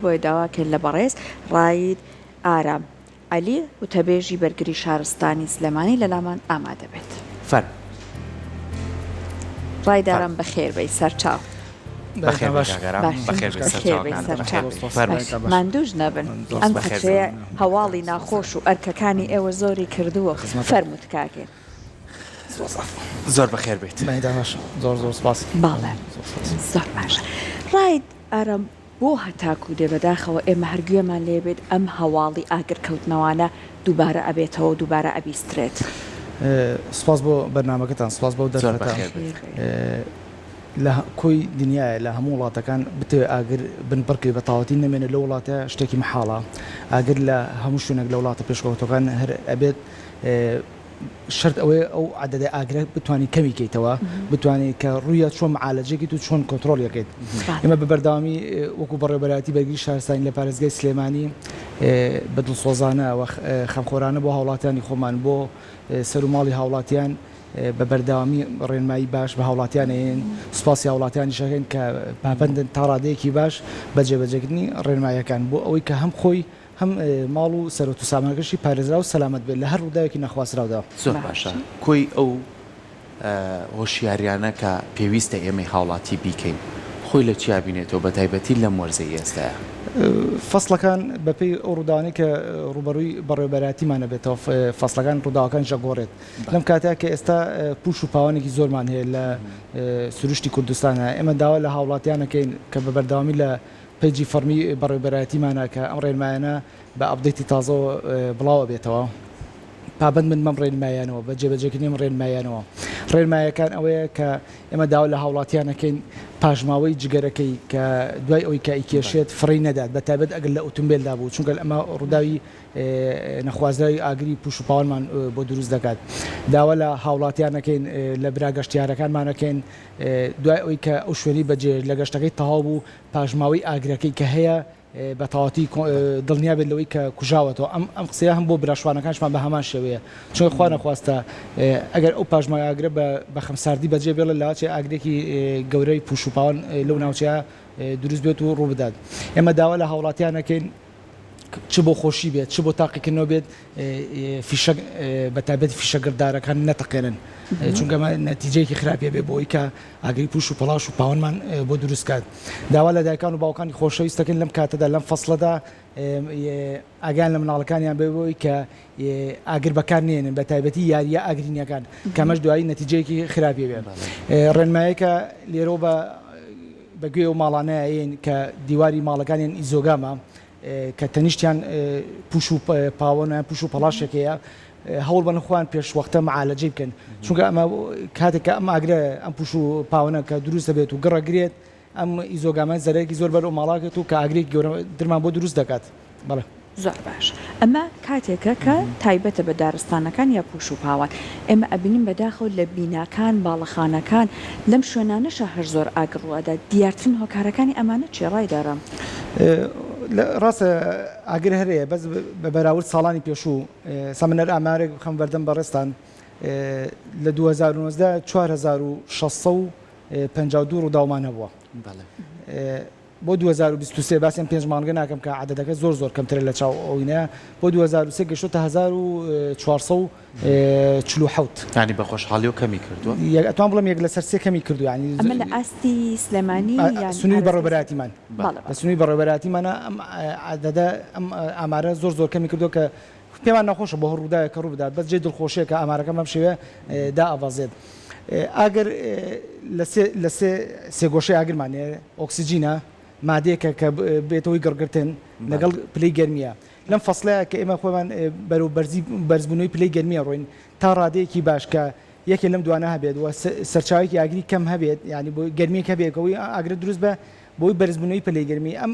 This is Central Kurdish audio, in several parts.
بۆی داواکرد لە بەڕێز ڕاید ئارام عەلی وتەبێژی بەرگری شارستانی سلێمانی لە لامان ئامادە بێت. فەر ڕاید ئارام بەخێر بەی سەرچاو. ماندووش نەبن ئەم کچەیە هەواڵی ناخۆش و ئەرکەکانی ئێوە زۆری کردووە فەرمووت کاکێ. زۆر بەخێر بێت. زۆر سپاس. باڵێ زۆر باشە. ڕاید ئارام بۆ هەتاکو دێ بەداخەوە ئێمە هەرگوێمان لێبێت ئەم هەواڵی ئاگرکەوتنەوانە دووبارە ئەبێتەوە دووبارە ئەبیسترێت. سپاس بۆ بەرنامەکەتان سپاس بۆ دەرفەتان. لە کۆی دنیاە لە هەموو وڵاتەکان بتوێ ئاگر بنبڕکەی بە تاواتی نەمێنە لە وڵاتە شتێکی محاڵە ئاگر لە هەموو شوێنێک لە وڵاتە پێشکەوتەکان هەر ئەبێت شرط ئەوەیە ئەو عەدەدە ئاگرە بتوانانی کەمی کەیتەوە بتوانێت کە ڕوویە چۆن معالەجێکیت و چۆن کۆنتڕۆڵیەکەیت. ئێمە بە بەرداوامی وەکو بەڕێوەبەرایەتی بەرگری شارستانی لە پارێزگای سلێمانی بە دڵسۆزانە و خەمخۆرانە بۆ هاوڵاتیانی خۆمان بۆ سەر و ماڵی هاوڵاتیان بە بەرداوامی ڕێنمایی باش بە هاوڵاتیانەیەن سوپاسی هاوڵاتیانی شەکەن کە پابەندن تا ڕادەیەکی باش بە جێبەجێکردنی ڕێنماییەکان بۆ ئەوەی کە هەم خۆی هەم ماڵ و سەرۆت و سامانەکەشی پارێزرا و سەلامەت بێت لە هەر ڕووداوێکی نەخواستراودا. زۆر باشە کۆی ئەو هۆشیاریانە کە پێویستە ئێمەی هاوڵاتی بیکەین خۆی لە چیا بینێتەوە بە تایبەتی لەم وەرزەی ئێستاە. فەسڵەکان بەپێی ئەو ڕووداوانەی کە ڕوبەڕووی بەڕێوەبەرایەتیمانە بێتەوە فەسڵەکان ڕووداوەکان ژەگۆڕێت لەم کاتەیە کە ئێستا پوش و پاوانێکی زۆرمان هەیە لە سروشتی کوردستانە ئێمە داوا لە هاوڵاتیانەکەین کە بە بەردەوامی لە پێیجی فەرمی بەڕێوەبەرایەتیمانە کە ئەم ڕێنمایانە بە ئەپدەیتی تازەوە بڵاوە بێتەوە پابند من مەم ڕێنمایانەوە بە جێبەجێکردنی ڕێنمایانەوە. ڕێنمایەکان ئەوەیە کە ئێمە داوا لە هاوڵاتیانەکەین پاژماوەی جگەرەکەی کە دوای ئەوی کە ئیکێشێت فڕی نەدات بە تایبەت ئەگەر لە ئۆتۆمبیلدا بوو چونکە ئەمە ڕووداوی نەخوازرای ئاگری پوش و پاوانمان بۆ دروست دەکات. داوا لە هاوڵاتیانەکەین لە براگەشتیارەکانمانەکەین دوای ئەوی کە ئەو شوێنی بەجێ لە گەشتەکەی تەواو بوو پاژماوەی ئاگرەکەی کە هەیە بە تەواوەتی دڵنیا بێت لەوەی کە کوژاوەتەوە ئەم قسەیە هەم بۆ براشوانەکانشمان بە هەمان شێوەیە چۆن خوا نەخواستە ئەگەر ئەو پاژماوەی ئاگرە بە خەمساردی بەجێ بێڵە لە لاوەچێ ئاگرێکی گەورەی پوش و پاوان لەو ناوچەیە دروست بێت و ڕوو بدات. ئێمە داوا لە هاوڵاتیانەکەین چ بۆ خۆشی بێت چ بۆ تاقیکردنەوە بێت بە تایبەتی فیشەگرددارەکان نەتەقێنن چونکە نەتیجەیەکی خراپێ بێ بۆی کە ئاگری پوش و پەلاش و پاوانمان بۆ دروستکات. داوا لە دایکان و باوکانی خۆشەویستەکەن لەم کاتەدا لەم فەسڵەدا ئاگیان لە مناڵەکانیان بێبەوەی کە ئاگر بەکار نێنن بە تایبەتی یاریە ئاگرینیەکان کەمەش دوایی نەتیجەیەکی خراپێ بێت. ڕێنمایەکە لێرە بەگوێ و ماڵانەیەین کە دیواری ماڵەکانیان ئیزۆگامە کە تەنیشتیان پوش و پاوەنیان پوش و پەلاشێکەیە هەوڵ بە نەخۆیان پێشوەختە معالەجێ بکەن چونکە ئەمە کاتێککە ئەم ئاگرە ئەم پوش و پاوەنە کە دروستە بێت و گڕەگرێت ئەم ئیزۆگامان زەرەیەکی زۆر بەر و ماڵاکێت و کە ئاگرێکی گەورە درمان بۆ دروست دەکات. بەڵێ زۆر باش ئەمە کاتێکە کە تایبەتە بە دارستانەکان یا پوش و پاوان ئێمە ئەبینیم بەداخەوە لە بیناکان باڵەخانەکان لەم شوێنانەشە هەر زۆر ئاگڕوەدا دیارترین هۆکارەکانی ئەمانە چێڕای دارم. ڕاستە ئاگر هەرەیە بەس بە بەراورد ساڵانی پێشوو سەمنەر ئامارێک خەم بەردەم بەڕێستان لە 2019 4652 ڕووداومان هەبووە. بۆ 2023 باسییان 5 مانگە ناکەم کە عەدەدەکە زۆر کەمترە لە چاو ئەوینە بۆ 2023 گەشتۆتە 1447 ینی بە خۆشحاڵی و کەمی کردووە ئەتوان بڵم یەک لەسەر سێ کەمی کردو ینی ئەمە لە ئاستی سلێمانی سنووی بەڕێوەبەرایەتیمان لە سنووی بەڕێوەبەرایەتیمانە ئەم عەدەدە ئەم ئامارە زۆر کەمی کردو کە پێمان نەخۆشە بۆ هەر ڕووداوێک کە ڕوو بدات بەس جێ دڵخۆشیە کە ئامارەکەم بەم شێوەیە دائەڤازێت. ئاگەر لە سێ گۆشەی ئاگرمانێ ئۆکسیجینە مادەیەکە کە بێتەوەی گڕگرتن لەگەڵ پلەی گەرمیە لەم فەسڵەیە کە ئێمە خۆمان بەرەو بەرزبوونەوەی پلەی گەرمیە ڕۆین تا ڕادەیەکی باش کە یەکێ لەم دوانە هەبێت و سەرچاوێکی ئاگری کەم هەبێت ینی بۆ گەرمیەکە بێتەوەی ئاگرە دروست بە بۆی بەرزبوونەوەی پلەی گەرمی ئەم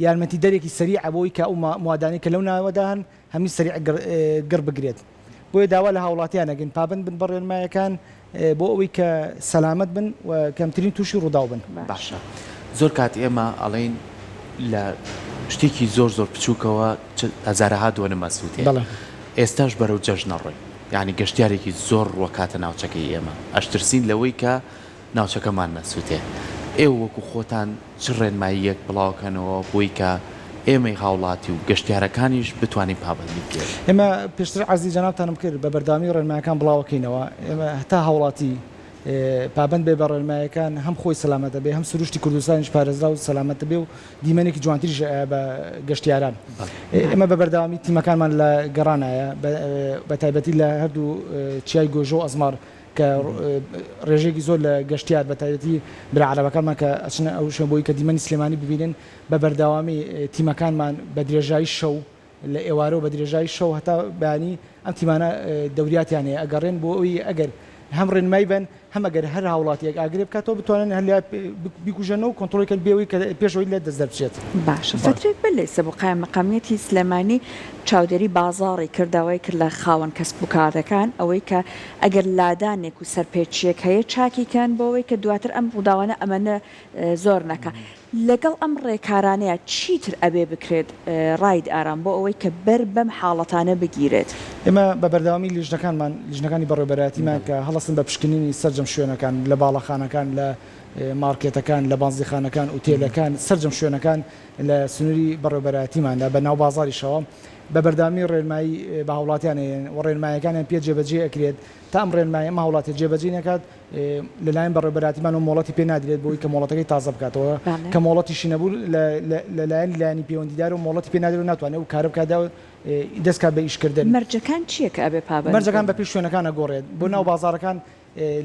یارمەتی دەرێکی سەریع بۆی کە ئەو موادانی کە لەو ناوەدان هەمی سەریع گڕ بگرێت. بۆیە داوا لە هاوڵاتیانەکەن پابند بن بە ڕێنمایەکان بۆ ئەوەی کە سەلامەت بن و کەمترین تووشی ڕووداو بن. باشە زۆر کات ئێمە ئەڵێن لە شتێکی زۆر بچووکەوە هەزارەها دووەنە مەسووتێ ئێستاش بەرەو جەژنە ڕۆی یعنی گەشتیارێکی زۆر ڕوەکاتە ناوچەکەی ئێمە ئەشترسین لەوەی کە ناوچەکەمان نەسووتێ ئێوە وەکو خۆتان چ ڕێنماییەک بڵاوکەنەوە بۆی کە ئێمەی هاوڵاتی و گەشتیارەکانیش بتوانین پابندی بکرێت. ئێمە پێشتر عەرزی جەنابتانم کرد بە بەردەوامی ڕێنماییەکان بڵاوەکەینەوە. ئێمە هەتا هاوڵاتی پابند بێ بە ڕێنماییەکان هەم خۆی سەلامەتە بێ، هەم سروشتی کوردستانیش پارێزرا و سەلامەتە بێ و دیمەنێکی جوانتریش بە گەشتیاران. ئێمە بە بەردەوامی تیمەکانمان لە گەڕانایە بە تایبەتی لە هەردوو چیای گۆژۆ و ئەزمار کە ڕێژێکی زۆر لە گەشتیار بە تایبەتی برا عەرەبەکانمان کە ئەچنە ئەو شوێن بۆی کە دیمەنی سلێمانی ببینن بە بەردەوامی تیمەکانمان بە درێژایی شەو لە ئێوارە و بە درێژایی شەو هەتا بەیانی ئەم تیمانە دەوریاتیان هەیە ئەگەڕێن بۆ ئەوی ئەگەر هەم ڕێنمای بن هەم ئەگەر هەر هاوڵاتیەک ئاگرێ بکاتەوە بتوانن هەلیا بیکوژەنەوە و کۆنتڕۆڵێکە بێەوەی کە پێشەوەی لێ دەست دەرچێت. باشە فترێک بلێ سەبقای مەقامیەتی سلێمانی چاودێری بازاڕی کردەوەی کرد لە خاوەن کەسب و کارەکان ئەوەی کە ئەگەر لادانێک و سەرپێچیەک هەیە چاکیکەن بۆ ئەوەی کە دواتر ئەم ڕووداوانە ئەمەنە زۆر نەکە. لەگەڵ ئەم ڕێکارانەیە چیتر ئەبێ بکرێت ڕاید ئارام بۆ ئەوەی کە بەر بەم حاڵەتانە بگیرێت. ئێمە بە بەردەوامی لیژنەکانی بەڕێوەبەرایەتیمان کە هەڵەسن بە پشکنینی سەرجەم شوێنەکان لە باڵەخانەکان لە مارکێتەکان لە بانزیخانەکان ئوتێلەکان سەرجەم شوێنەکان لە سنووری بەڕێوەبەرایەتیماندا بە ناو بازاریشەوە بە بەردەوامی ڕێنمایی بە هاوڵاتیانەیەن و ڕێنمایەکانیان پێ جێبەجێ ئەکرێت تا ئەم ڕێنمایی ئەمە هاوڵاتی جێبەجێ نەکات لەلایەن بەڕێوەبەرایەتیمان و مۆڵەتی پێ نادرێت بۆی کە مۆڵەتەکەی تازە بکاتەوە کە مۆڵەتیشی نەبوو لەلایەنی پەیوەندیدار و مۆڵەتی پێ نادرێت و ناتوانێت و کارە بکاتدا دەستکات بە ئیشکردن. مەرجەکان چییە کە ئەبێ پابند؟ مەرجەکان بە پێش شوێنەکانە گۆڕێت بۆ ناو بازارەکان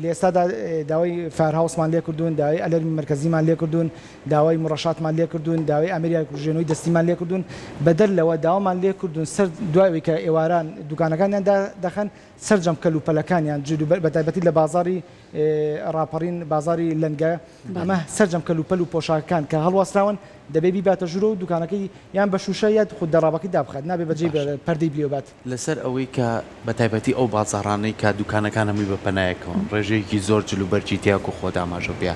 لە ئێستادا داوای فارهاوسمان لێ کردوون، داوای ئەلەرمی مرکزیمان لێ کردوون، داوای مڕەشاتمان لێ کردوون، داوای ئەمریکای کوژێنەوەی دەستیمان لێ کردوون، بەدەر لەوە داوامان لێ کردوون سەر دوایەوەی کە ئێواران دوکانەکانیان دەخەن سەرجەم کەلوپەلەکانیان بە تایبەتی لە بازاری ڕاپەڕین بازاری لەنگە ئەمە سەرجەم کەلوپەل و پۆشاکەکان کە هەڵواستراون دەبێ بیباتە ژوورە و دوکانەکەی یان بە شوشە یاد خود دەڕابەکەی دابخات نابێ بەجێ پەردەی بلیۆبات. لەسەر ئەوەی کە بە تایبەتی ئەو بازاڕانەی کە دوکانەکان هەمووی بە پەنایەکەوە ڕێژەیەکی زۆر جلوبەرجی تیاکو خۆدا ئاماژە بێ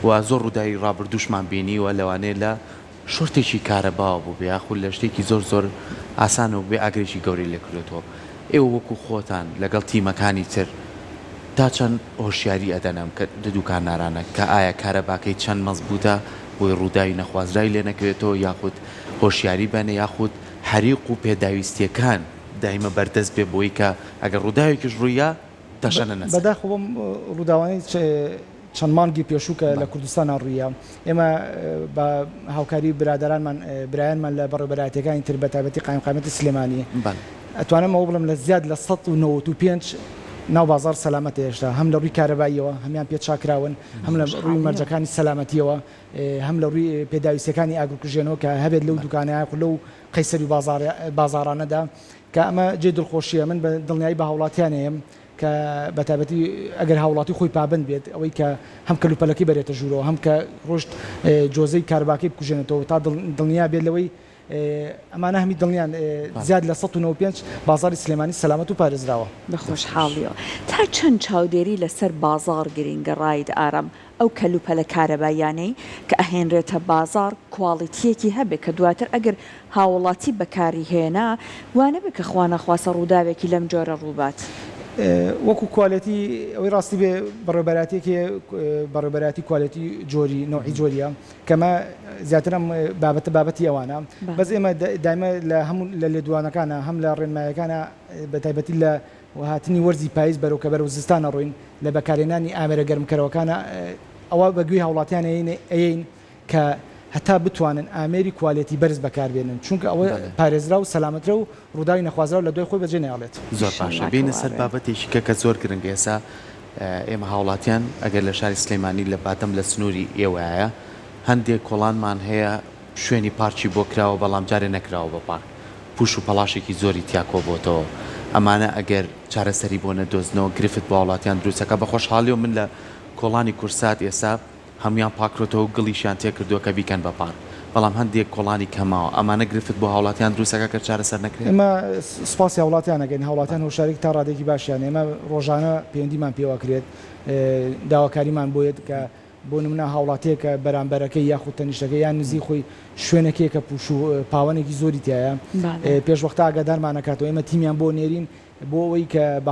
و زۆر ڕووداوی ڕابردووشمان بینیوە لەوانەیە لە شۆرتێکی کارەباوە بوو بێ یاخود لە شتێکی زۆر زۆر ئاسانەوە بێ ئاگرێکی گەوری لێکردێتەوە. ئێوە وەکو خۆتان لەگەڵ تیمەکانی تر تا چەند هۆشیاری ئەدەنم کە دوکانارانە کە ئایا کارەباکەی چەند مەزبوطە بۆی ڕووداوی نەخوازرای لێ نەکرێتەوە یاخود هۆشیاری بەنە یاخود حەریق و پێداویستیەکان دایمە بەردەست بێ بۆی کە ئەگەر ڕووداوێکیش ڕوویە دەشەنە نەس. بەداخۆ بۆم ڕووداوانەی چەند مانگی پێشوو کە لە کوردستانە ڕوویە ئێمە بە هاوکاری برایانمان لە بەڕێوەبەرایەتیەکانی تر بە تایبەتی قایمقامەتی سلێمانی ئەتوانم ئەوە بڵم لە زیاد لە 195 ناو بازار سەلامەت هێشتا هەم لە ڕووی کارەباییەوە هەمیان پێ چاکراون هەم لە ڕووی مەرجەکانی سەلامەتیەوە هەم لە ڕووی پێداویستەکانی ئاگرکوژێنەوە کە هەبێت لەو دوکانەیە لەو قەیسەری بازارانەدا کە ئەمە جێ دڵخۆشیە من بە دڵنیایی بە هاوڵاتیانەیەم کە بە تایبەتی ئەگەر هاوڵاتی خۆی پابند بێت ئەوەی کە هەم کەلوپەلەکەی بەرێتە ژوورەوە هەم کە ڕۆژت جۆزەی کارباکەی بکوژێنێتەوە تا دڵنیا بێت لەوەی ئەمانە هەمی دڵنیان زیاد لە 195 بازاری سلێمانی سەلامەت و پارێزراوە. بەخۆشحاڵیەوە تا چەند چاودێری لەسەر بازار گرینگە ڕاید ئارام ئەو کەلوپەلە کارەبایانەی کە ئەهێنرێتە بازار کواڵیتیەکی هەبێت کە دواتر ئەگەر هاوڵاتی بەکاری هێنا وانە بێ کە خوا نەخواسە ڕووداوێکی لەم جۆرە ڕووبات. وەکو کوالەتی ئەوەی ڕاستی بێ بەڕێوەبەرایەتێکی بەڕێوەبەرایەتی کوالەتی جۆری نەوعی جۆریە کەمە زیاترم بابەتی ئەوانە بەس ئێمە دایمە لە هەموو لە لێدوانەکانە هەم لە ڕێنمایەکانە بە تایبەتی لە هاتنی وەرزی پاییز بەرەو کە بەرەو زستانە ڕووین لە بەکارهێنانی ئامێرە گەرمکەرەوەکانە ئەوە بەگوێی هاوڵاتیان ئەین کە هەتا بتوانن ئامێری کوالێتی بەرز بەکاربێنن چونکە ئەوە پارێزرا و سەلامەترە و ڕووداوی نەخوازرا لە دوای خۆی بەجێ نێڵێت. زۆر باشە بینە سەر بابەتێکی کە زۆر گرنگ ئێستا ئێمە هاوڵاتیان ئەگەر لە شاری سلێمانی لە باتەم لە سنووری ئێوەیە هەندێک کۆڵانمان هەیە شوێنی پارکی بۆ کراوە بەڵام جارێ نەکراوە بە پارک پوش و پەڵاشێکی زۆری تیاکۆ بۆتەوە ئەمانە ئەگەر چارەسەری بۆ نەدۆزنەوە گرفت بۆ وڵاتیان دروستەکە بە خۆشحاڵی و من لە کۆڵانی کورسات ئێستا هەمویان پاکرۆتەوە و گڵیشیان تێ کردووە کە بیکەن بە پارک بەڵام هەندێک کۆڵانی کەماوە ئەمانە گرفت بۆ هاوڵاتیان دروستەکە کە چارەسەر نەکرێت. ئێمە سوپاسی هاوڵاتیانەکەین هاوڵاتیان هۆشارێک تا ڕادێکی باشیان ئێمە ڕۆژانە پەیوەندیمان پێوە کرێت داواکاریمان بۆیێت کە بۆ نمونە هاوڵاتەیەکە بەرامبەرەکەی یاخود تەنیشتەکە یان نزی خۆی شوێنێکێکە پوش و پاوەنێکی زۆری تایە پێشوەختە ئاگادارمان نکاتەوە ئێمە تیمیان بۆ نێرین بۆ ئەوەی کە بە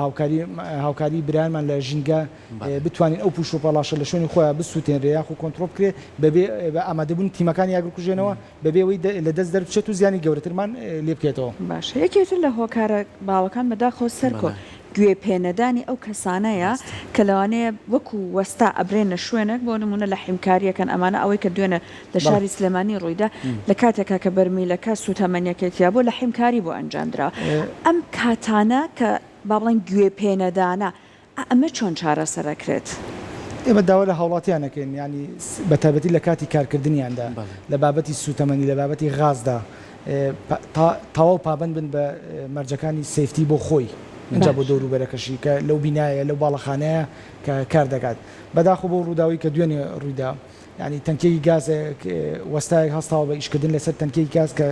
هاوکاری برایانمان لە ژینگە بتوانین ئەو پوش و پەڵاشە لە شوێنی خۆیان بسووتێنرێ یاخود کۆنتڕۆل بکرێت بەبێ ئامادەبوون تیمەکانی یاگرکوژێنەوە بەبێ ئەوەی لە دەست دەربچێت و زیانی گەورەترمان لێ بکێتەوە. باش یەکێتر لە هۆکارە باوەکان بەداخۆ سەرکۆ گوێ پێنەدانی ئەو کەسانەیە کە لەوانەیە وەکو وەستا ئەبرێنە شوێنێک بۆ نمونە لە حیمکاریەکەن ئەمانە ئەوەی کە دوێنە لە شاری سلێمانی ڕوویدا لە کاتێکا کە بەرمیلەکە سوتەمەنیەکێتیا بۆ لە حیمکاری بۆ ئەنجامدراوە ئەم کاتانە کە با بڵێن گوێ پێنەدانە ئەمە چۆن چارەسەرەکرێت؟ ئێمە داوا لە هاوڵاتیانەکەین ینی بە تایبەتی لە کاتی کارکردنیاندا لە بابەتی سوتەمەنی لە بابەتی غازدا تەواو پابند بن بە مەرجەکانی سیفتی بۆ خۆی اینجا بۆ دەوروبەرەکەشی کە لەو بینایە لەو باڵەخانەیە کە کار دەکات بەداخۆ بۆ ڕووداوی کە دوێنێ ڕوویدا ینی تەنکێکی گاز وەستایەک هەستاوە بە ئیشکردن لەسەر تەنکێکی گاز کە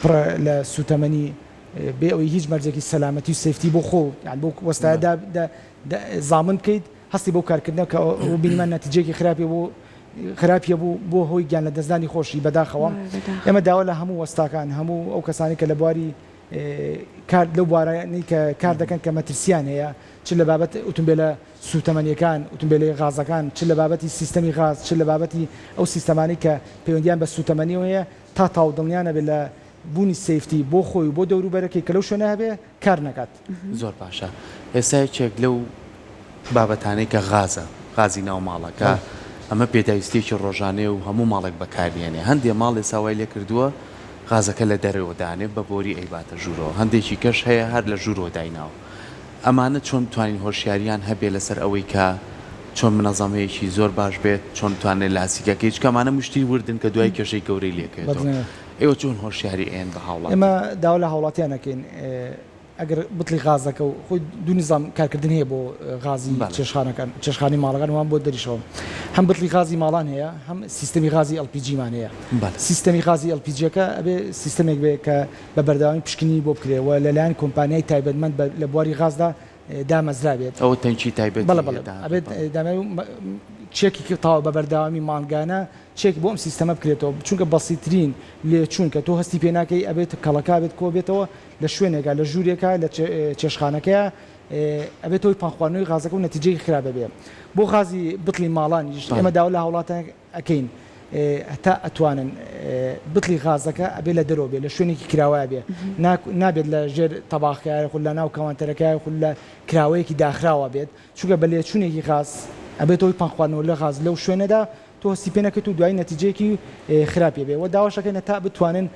پڕە لە سوتەمەنی بێ ئەوەی هیچ مەرجێکی سەلامەتی و سیفتی بۆ خۆ یان بۆ وەستایەدا زامن بکەیت هەستی بۆ کارکردنەوە کە بینیمان نەتیجەیەکی خراپیە بۆ هۆی گیان لە دەستدانی خۆشی بەداخەوە ئێمە داوا لە هەموو وەستاکان هەموو ئەو کەسانی کە لە بواری لەو بوارانی کە کار دەکەن کە مەترسیان هەیە چ لە بابەت ئۆتۆمبیلە سوتەمەنیەکان ئۆتۆمبیلە غازەکان چ لە بابەتی سیستەمی غاز چ لە بابەتی ئەو سیستەمانی کە پەیوەندیان بە سوتەمەنیەوە هەیە تا تاو دڵنیانە بێت لە بوونی سیفتی بۆ خۆی بۆ دەوروبەرەکەی کە لەو شوێنە هەبێ کار نەکات. زۆر باشە ئێستا یەکێک لەو بابەتانەی کە غازی ناو ماڵەکە ئەمە پێداویستێکی ڕۆژانەیە و هەموو ماڵێک بەکارێنێ هەندێ ماڵ ێستا وای لێ کردووە غازەکە لە دەرەوەدانێ بە بۆری ئەیباتە ژوورەوە هەندێکی کەش هەیە هەر لە ژوورەوە دایناوە ئەمانە چۆن توانین هۆشیاریان هەبێ لەسەر ئەوەی کە چۆن منەظەمەیەکی زۆر باش بێت چۆن توانێت لاسیکەکەی چکەمانە مشتی وردن کە دوای کێشەی گەورەی لێکێتەوە ئێوە چۆن هۆشیاری ئێن بە هاوڵات ئێمە داوا لە هاوڵاتیانەکەین ئەگەر بتلی غازەکە و خۆی دو نظام کارکردن هەیە بۆ غازی چێشخانی ماڵەکان وان بۆ دەریشەوە هەم بتلی غازی ماڵان هەیە هەم سیستەمی غازی LPG-مان هەیە سیستەمی غازی LPG-ەکە ئەبێ سیستەمێک بێ کە بە بەردەوامی پشکنی بۆ بکرێەوە لەلایەن کۆمپانیای تایبەتمەند لە بواری غازدا دامەزرا بێت ئەوە تەنکی تایبەت ئەبێت چێکی تاوا بە بەردەوامی مانگانە چێک بۆ ئەم سیستەمە بکرێتەوە چونکە بەسیترین لێ چونکە تۆ هەستی پێ ناکەی ئەبێت کەڵەکە بێت کۆ بێتەوە لە شوێنێکە لە ژوورێکە لە چێشخانەکەیە ئەبێت تۆی پانخواردنەوەی غازەکە و نەتیجەی خراپە بێ بۆ غازی بتلی ماڵانیش ئێمە داوا لە هاوڵاتە ئەکەین هەتا ئەتوانن بتلی غازەکە ئەبێ لە دەرەوە بێ لە شوێنێکی کراوە بێ نابێت لە ژێر تەباخکایە خول لە ناو کەوانتەرەکە خول لە کراوەیەکی داخراوە بێت چونکە بە لێچوونێکی غاز ئەبێت تۆی پانخواردنەوە لە غاز لەو شوێنەدا تۆ هەستی پێ نەکەیت و دوای نەتیجەیەکی خراپی بێ و داواشەکەی تا بتوانن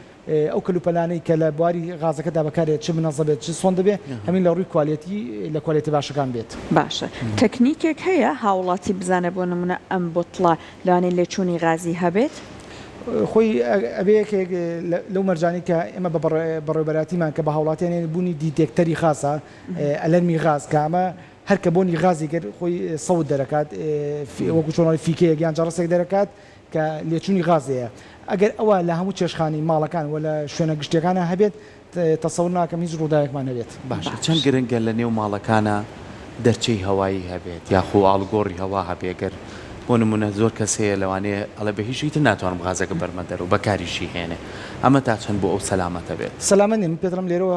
ئەو کەلوپەلانەی کە لە بواری غازەکەدا بەکارێت چ منەظە بێت چ سۆن دەبێت هەمین لە ڕووی کوالیتی لە کوالیتی باشەکان بێت باشە تەکنیکێک هەیە هاوڵاتی بزانە بۆ نمونە ئەم بوتڵە لەوانەیە لێچوونی غازی هەبێت خۆی ئەبەیەکێک لەو مەرجانی کە ئێمە بەڕێوەبەراتیمان کە بە هاوڵاتیان بوونی دیتێکتەری خاصە ئەلەرمی غاز کامە هەر کە بۆنی غازی گەر خۆی سەود دەرەکات وەکو چۆنەڵی فیکەیەک یان جەڕسێک دەرەکات کە لێچوونی غازەیە ئەگەر ئەوە لە هەموو چێشخانی ماڵەکان و لە شوێنە گشتەکانە هەبێت تەسەور ناکەم هیچ ڕووداوێکمان هەبێت باشە چەند گرنگە لە نێو ماڵەکانە دەرچەی هەوایی هەبێت یاخۆ ئاڵگۆڕی هەوا هەبێگەر بۆ نمونە زۆر کەسەیە لەوانەیە ئەڵە بە هیچیتر ناتوانم غازەکە بەرمەدەر و بەکاریشی هێنێ ئەمە تا چەند بۆ ئەو سەلامەتە بێت سەلامەت نیم پێدرم لێرەوە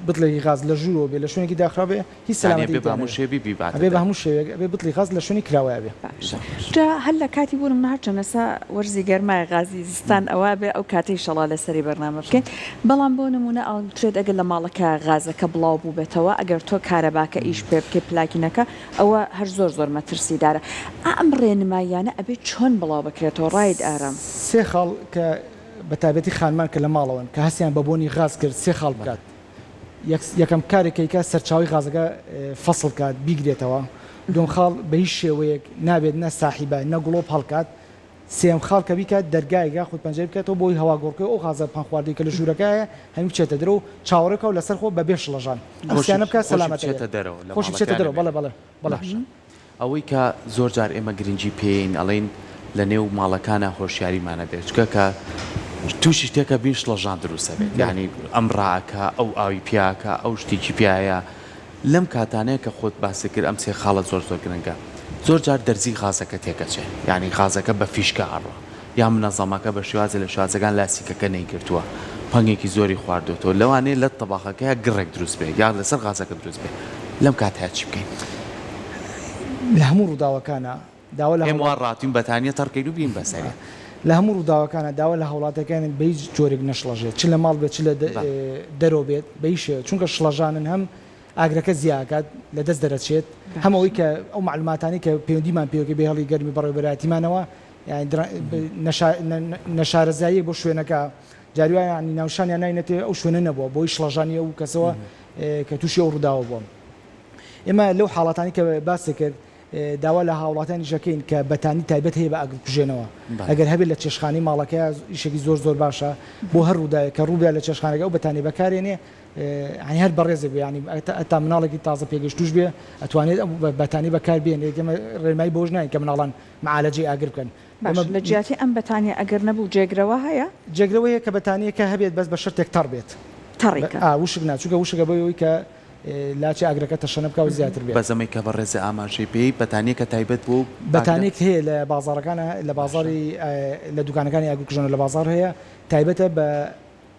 بتڵی غاز لە ژوورەوە بێ لە شوێنێکی داخرا بێ هیچ سەلامەتی بێ هەموو شێوی بیبات بێ بە هەموو شێوێک بێ بتڵی غاز لە شوێنی کراوە بێ جا هەر لە کاتی بوونم ناچەنەسا وەرزی گەرمای غازی زستان ئەوە بێ ئەو کاتەی شەڵا لەسەری بەرنامە بکەین بەڵام بۆ نمونە ئەوترێت ئەگەر لە ماڵەکە غازەکە بڵاو بوو بێتەوە ئەگەر تۆ کارەباکە ئیش پێ بکەی پلاکینەکە ئەوە هەر زۆر مەترسیدارە ئەم ڕێنمایانە ئەبێت چۆن بڵاو بکرێتەوە ڕاید ئارام سێ خاڵ کە بە تایبەتی خانمان کە لە ماڵەوەن کە هەستیان بە بۆنی غاز کرد سێ خاڵ بکات یەکەم کارێکیکە سەرچاوی غازەکە فەسڵ کات بیگرێتەوە دوم خاڵ بە هیچ شێوەیەک نابێت نە ساحیبە نە گڵۆپ هەڵکات سێم خاڵ کە بیکات دەرگایگا خۆت پەنجەر بکاتەوە بۆی هەواگۆڕکەی ئەو غازە پانخواردی کە لە ژوورەکەیە هەمی بچێتە دەرەوە و چاوەڕێکە و لەسەر خۆ بە بێش لەژان ئەسیانە بکات سەلامەتێتە دەرەوە خۆشی بچێتە دەرەوە بەڵێ ئەوەی کە زۆر جار ئێمە گرنگی پێین ئەڵین لە نێو ماڵەکانە هۆشیاریمانە بێت چکە کە تووشی شتێکە بینش لەژان دروستە بێت یعنی ئەم ڕاکە ئەو ئاوی پیاکە ئەو شتێکی پیایە لەم کاتانەیە کە خۆت باسی کرد ئەم سێ خاڵە زۆر گرنگە زۆر جار دەرزی غازەکە تێکەچێت یعنی غازەکە بە فیشکە ئاڕۆ یا منەزەمەکە بە شێوازە لە شازەکان لاسیکەکە نەیگرتووە پەنگێکی زۆری خواردوێتەوە لەوانەیە لە تەباخەکەی گڕێک دروست بێت یا لەسەر غازەکە دروست بێت لەم کاتەیە چی بکەین لە هەموو ڕووداوەکانە داوا لە ئێمە ڕاتین بەتانیە تەڕکەین و بین بەسەرێ لە هەموو ڕووداوەکانە داوا لە هەوڵاتەکان بە هیچ جۆرێک نەشڵەژێت چ لە ماڵ بێت چ لە دەرەوە بێت بە هیچ چونکە شڵەژانن هەم ئاگرەکە زیاکات لە دەست دەرەچێت هەمەوەی کە ئەو معلوماتانی کە پەیوەندیمان پێوەکە بێ هەڵی گەرمی بەڕێوەبەرایەتیمانەوە نەشارەزایی بۆ شوێنەکە جاریوایە ینی ناوشانیان ناینێتێ ئەو شوێنە نەبووە بۆی شڵەژانی ئەو کەسەوە کە تووشی ئەو ڕووداوە بووە ئێمە لەو حاڵاتانی کە باسی کرد داوا لە هاوڵاتانی ژەکەین کە بەتانی تایبەت هەیە بە ئاگرکوژێنەوە ئەگەر هەبێت لە چێشخانی ماڵەکە ئیشێکی زۆر زۆر باشە بۆ هەر ڕووداوە کە ڕووبیا لە چێشخانەکە ئەو بەتانی بەکارێنێ ینی هەر بەڕێزێک بێ ینی ئەتا مناڵێکی تازە پێگەشتوش بێ ئەتوانێت بەتانی بەکار بێن ئێمە ڕێمای بۆش ناین کە مناڵان معالەجەی ئاگر بکەن لە جیاتی ئەم بەتانی ئەگەر نەبوو جێگرەوە هەیە جێگرەوەیە کە بەتانیەکە هەبێت بەس بە شەرتێک تەڕ بێت تەڕێکە وشک ناچووکە وشەکە بەوەی کە لاچی ئاگرەکە تەشەنە بکە و زیاتر بێت بەزەمەی کە بەڕێزە ئاماژەی پێی بەتانیە کە تایبەت بوو بەتانێک هەیە لە بازارەکانە لە بازاری لە دوکانەکانی ئاگرکوژێنەوە لە بازار هەیە تایبەتە بە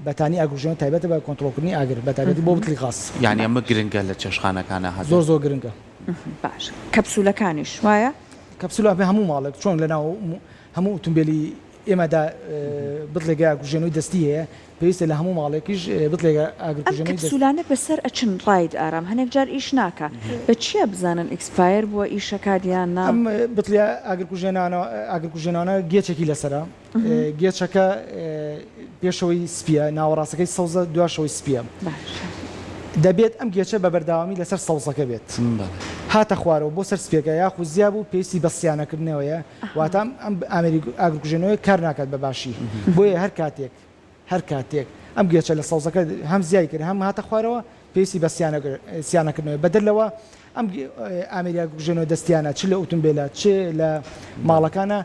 بەتانی ئاگرکوژێنەوە تایبەتە بە کۆنتڕۆلکردنی ئاگر بەتایبەتی بۆ بتلی خاص یعنی ئەمە گرنگە لە چێشخانەکانە هەست زۆر زۆر گرنگە باش کەپسولەکانیش وایە کەپسولا بە هەموو ماڵێک چۆن لەناو هەموو ئۆتۆمبیلی ئێمەدا بتلێک ئاگرکوژێنەوەی دەستی هەیە پێویستە لە هەموو ماڵێکیش بتلێک ئاگرکوژێنەوەی دەستی کەپسولانە بەسەر ئەچن ڕاید ئارام هەنێک جار ئیش ناکە بە چییە بزانن ئیکسپایر بووە ئیشەکە دیان نا ئەم بتلێ ئاگرکوژێنانە گێچێکی لەسرە گێچەکە پێشەوەی سپیە ناوەڕاستەکەی سەوزە دواشەوەی سپیە دەبێت ئەم گێچە بە بەرداوامی لەسەر سەوزەکە بێت هاتە خوارەوە بۆ سەر سپێکە یاخو زیاب و پێویستی بە سیانەکردنەوەیە واتە ئەم ئاگرکوژێنەوەی کار ناکات بە باشی بۆیە هەر کاتێک ئەم گێچە لە سەوزەکە هەم زیای کرد هەم هاتە خوارەوە پێویستی بە سیانەکردنەوەی بەدلەوە ئەم ئامێری ئاگرکوژێنەوە دەستیانە چ لە ئۆتۆمبیلە چ لە ماڵەکانە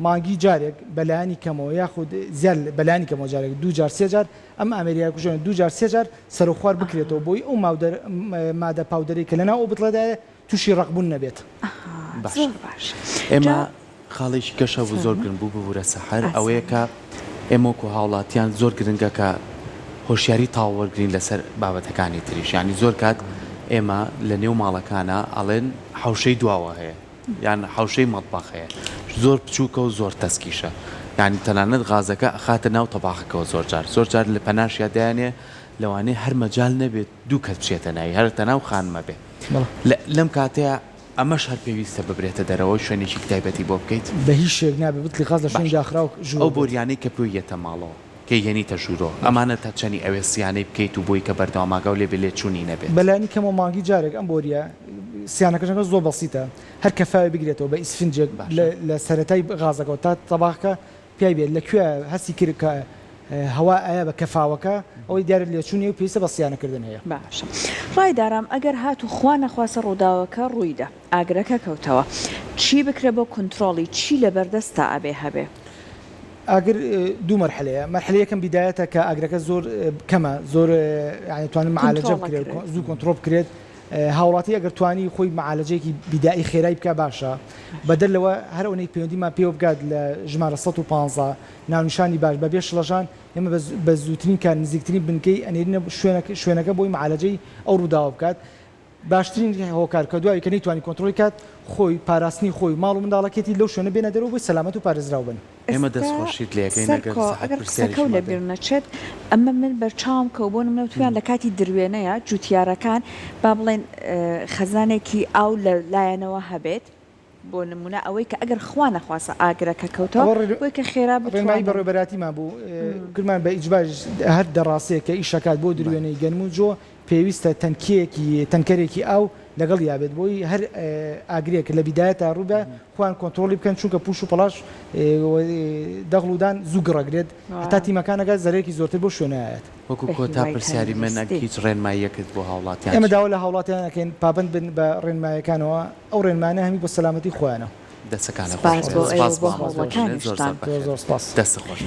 مانگی جارێک بەلایانی کەمەوە یاخود زیاد بەلایانی کەمەوە جارێک دو جار سێ جار ئەم ئامێری ئاگرکوژێنە دو جار سێ جار سەر و خوار بکرێتەوە بۆی ئەو مادە پاودەرەی کە لەناو ئەو بتڵەدایە تووشی ڕقبوون نەبێت باش ئێمە خاڵێکی کەشە بوو زۆر گرنگ بوو ببوورە سەحەر ئەوەیە کە ئێمە و هاوڵاتیان زۆر گرنگە کە هۆشیاری تاوەرگرین لەسەر بابەتەکانی تریش ینی زۆر کات ئێمە لە نێو ماڵەکانە ئەڵێن حوشەی دواوە هەیە یان حوشەی مەطبەخ هەیە زۆر بچووکە و زۆر تەسکیشە ینی تەنانەت غازەکە ئەخاتە ناو تەباخەکەەوە زۆر جار لە پەناشیا دایانێ لەوانەیە هەر مەجال نەبێت دوو کەس بچێتە ناوی هەر تەناو خانمە بێ لەم کاتەیە ئەمەش هەر پێویستە ببرێتە دەرەوە شوێنێکی تایبەتی بۆ بکەیت بە هیچ شێک نابێت بتلی خاص لە شوێنی داخرا و ئەو بۆریانەی کە پێویەتە ماڵەوە کە یەنیتە ژوورۆ ئەمانە تا چەنی ئەوێ سیانەی بکەیت و بۆی کە بەردەواماگە و لێ چوونی نەبێت بەلایانی کەمە مانگی جارێک ئەم بۆریە سیانەکەشەکە زۆر بەسیتە هەر کەفاوی بگرێتەوە بە ئیسفنجێک لە سەرەتای غازەکەەوە تا تەباخەکە پیای بێت لەکوێ هەستی کرد کە هەوا ئایا بە کەفاوەکە ئەوەی دیارە لێچوونی و پێویستە بە سیانەکردن هەیە باشە ڕایدارام ئەگەر هات و خوا نەخواسە ڕووداوەکە ڕوویدا ئاگرەکە کەوتەوە چی بکرێ بۆ کنترۆڵی چی لە بەردەستا ئەبێ هەبێ ئاگر دوو مەرحلەیە مەرحلەیەکەم بیدایەتە کە ئاگرەکە زۆر کەمە زۆر توانن معالەجە بکرێت زوو کۆنتڕۆڵ بکرێت هاوڵاتی ئەگەر توانی خۆی معالەجەیەکی بیدایی خێرایی بکە باشە بەدەلەوە هەر ئەوەی پەیوەندیمان پێوە بگات لە ژمارە 115 ناونیشانی باش بەبێ شڵەژان ئێمە بە زووترین کار نزیکترین بنکەی ئەنێرینە شوێنەکە بۆی معالەجەی ئەو ڕووداوە بکات باشترین هۆکار کە دوای کە نەیتوانی کۆنتڕۆڵی کات خۆی پاراستنی خۆی ماڵ و منداڵەکەتی لەو شوێنە بێنە دەرەوە بۆی سەلامەت و پارێزراو بن ئێمە دەستخۆشیت لێەکەین ئەگەر قسەکە لە بیر نەچێت ئەمە من بەرچاوم کە بۆ نمونەوتویان لە کاتی دروێنەیە جوتیارەکان با بڵێن خەزانێکی ئاو لە لایەنەوە هەبێت بۆ نمونە ئەوەی کە ئەگەر خوا نەخواسە ئاگرەکە کەوتەوە بۆی کە خێرا ڕێنمایی بەڕێبەراتیمان بوو کرمان بە ئیجباش هەر دەڕاستەیە کە ئیشەکات بۆ دروێنەی گەنم و جۆ پێویستە تەنکەرێکی ئاو لەگەڵ یابێت بۆی هەر ئاگرێک لە بیدایەتە ڕووبە خوان کۆنتڕۆلی بکەن چونکە پوش و پەلاش دەغڵودان زوو گڕەگرێت تا تیمەکانەکە زەرێکی زۆرتر بۆ شوێنایەت وەکو کۆتا پرسیاری من هیچ ڕێنماییەکت بۆ هاوڵاتیان ئێمە داوا لە هاوڵاتیانەکەین پابند بن بە ڕێنمایەکانەوە ئەو ڕێنمانە هەمی بۆ سەلامەتی خۆیانە دەستەکانە سپاس بۆ ئێوە بۆ هەوڵەکانیشتان زۆر سپاس دەستە خۆش